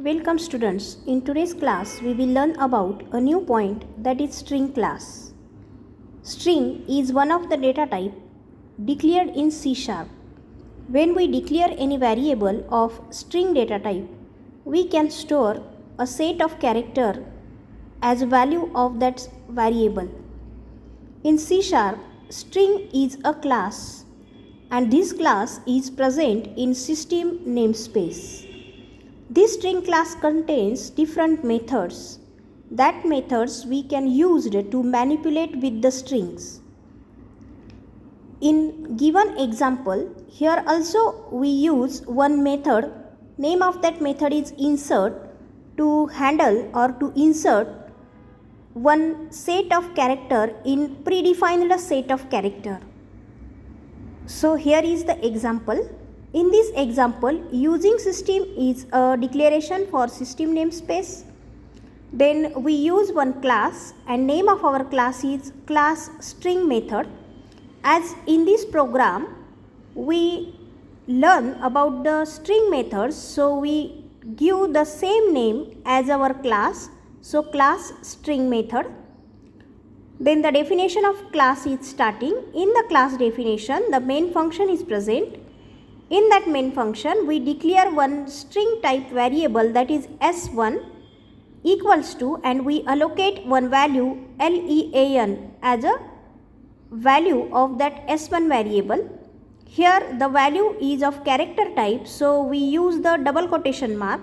Welcome students. In today's class we will learn about a new point, that is string class. String is one of the data type declared in C#. When we declare any variable of string data type, we can store a set of character as a value of that variable. In C#, string is a class and this class is present in system namespace. This string class contains different methods. That methods we can use to manipulate with the strings. In given example, here also we use one method. Name of that method is insert, to handle or to insert one set of character in predefined set of character. So here is the example. In this example, using system is a declaration for system namespace. Then we use one class and name of our class is class string method. As in this program, we learn about the string methods, so we give the same name as our class. So class string method. Then the definition of class is starting. In the class definition, the main function is present. In that main function, we declare one string type variable, that is s1 equals to, and we allocate one value lean as a value of that s1 variable. Here the value is of character type, so we use the double quotation mark.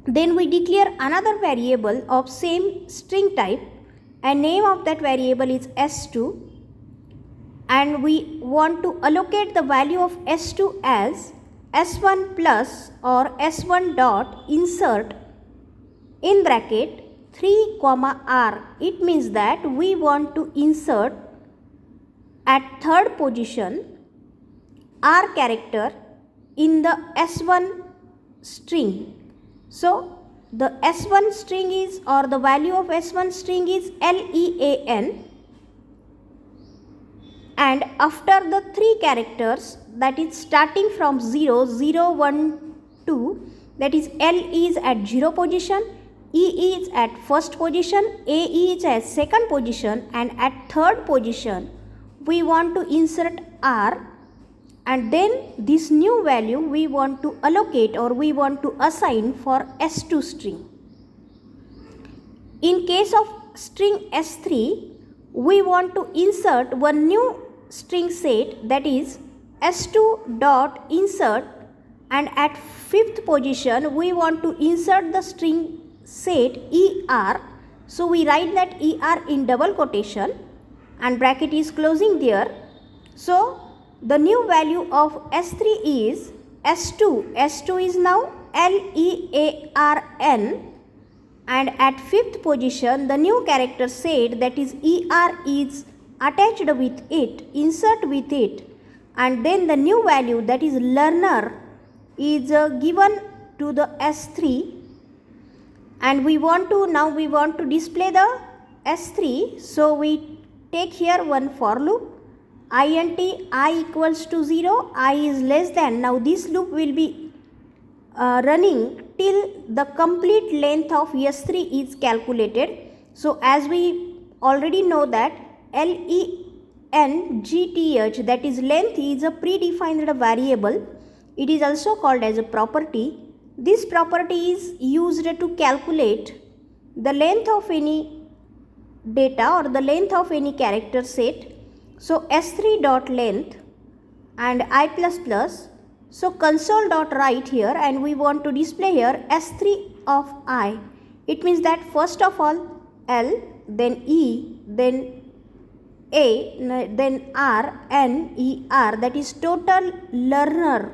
Then we declare another variable of same string type and name of that variable is s2. And we want to allocate the value of s2 as s1 plus or s1 dot insert in bracket 3 comma r. It means that we want to insert at third position r character in the s1 string. So the s1 string is, or the value of s1 string is lean, and after the three characters, that is starting from 0, 0, 1, 2, that is L is at 0 position, E is at first position, A is at second position, and at third position we want to insert R, and then this new value we want to allocate or we want to assign for S2 string. In case of string S3, we want to insert one new string set, that is s2 dot insert, and at fifth position we want to insert the string set er. So we write that er in double quotation and bracket is closing there. So the new value of s3 is s2. s2 is now learn, and at fifth position the new character set, that is er, is attached with it, insert with it, and then the new value, that is learner, is given to the s3, and we want to display the s3. So we take here one for loop, int I equals to 0, I is less than. Now this loop will be running till the complete length of s3 is calculated. So as we already know that length, that is length, is a predefined variable. It is also called as a property. This property is used to calculate the length of any data or the length of any character set. So s3 dot length and I plus plus. So console dot write here, and we want to display here s3 of I. It means that first of all L, then E, then A, then R, N, E, R, that is total learner,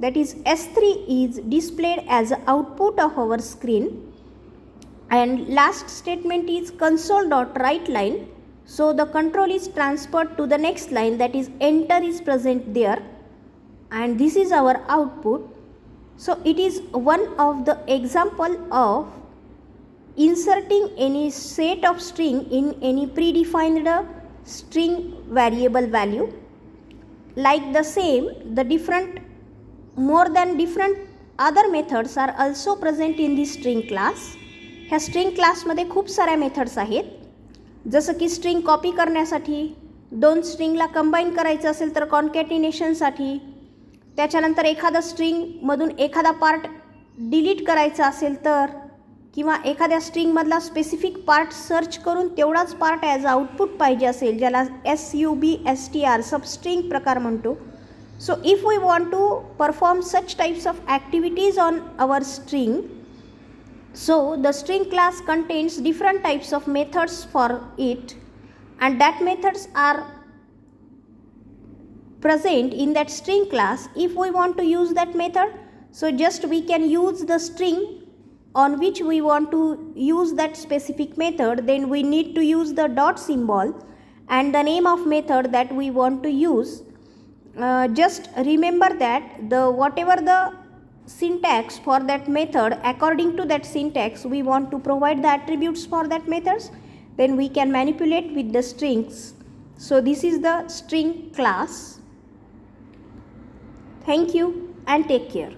that is S3 is displayed as output of our screen. And last statement is console dot write line. So the control is transferred to the next line, that is enter is present there, and this is our output. So it is one of the example of inserting any set of string in any predefined string variable value. Like the same, the different other methods are also present in the string class. ह्या string क्लासमध्ये खूप साऱ्या methods आहेत. जसं की string copy करण्यासाठी, दोन स्ट्रिंगला combine करायचं असेल तर कॉन्कॅटिनेशनसाठी, त्याच्यानंतर एखादा स्ट्रिंगमधून एखादा पार्ट डिलीट करायचा असेल तर, किंवा एखाद्या स्ट्रिंगमधला स्पेसिफिक पार्ट सर्च करून तेवढाच पार्ट ॲज आउटपुट पाहिजे असेल, ज्याला SUBSTR सबस्ट्रिंग प्रकार म्हणतो. So if we want to perform such types of activities on our string, so the string class contains different types of methods for it, and that methods are present in that string class. If we want to use that method, so just we can use the string on which we want to use that specific method, then we need to use the dot symbol and the name of method that we want to use. Just remember that whatever the syntax for that method, according to that syntax we want to provide the attributes for that methods, then we can manipulate with the strings. So this is the string class. Thank you and take care.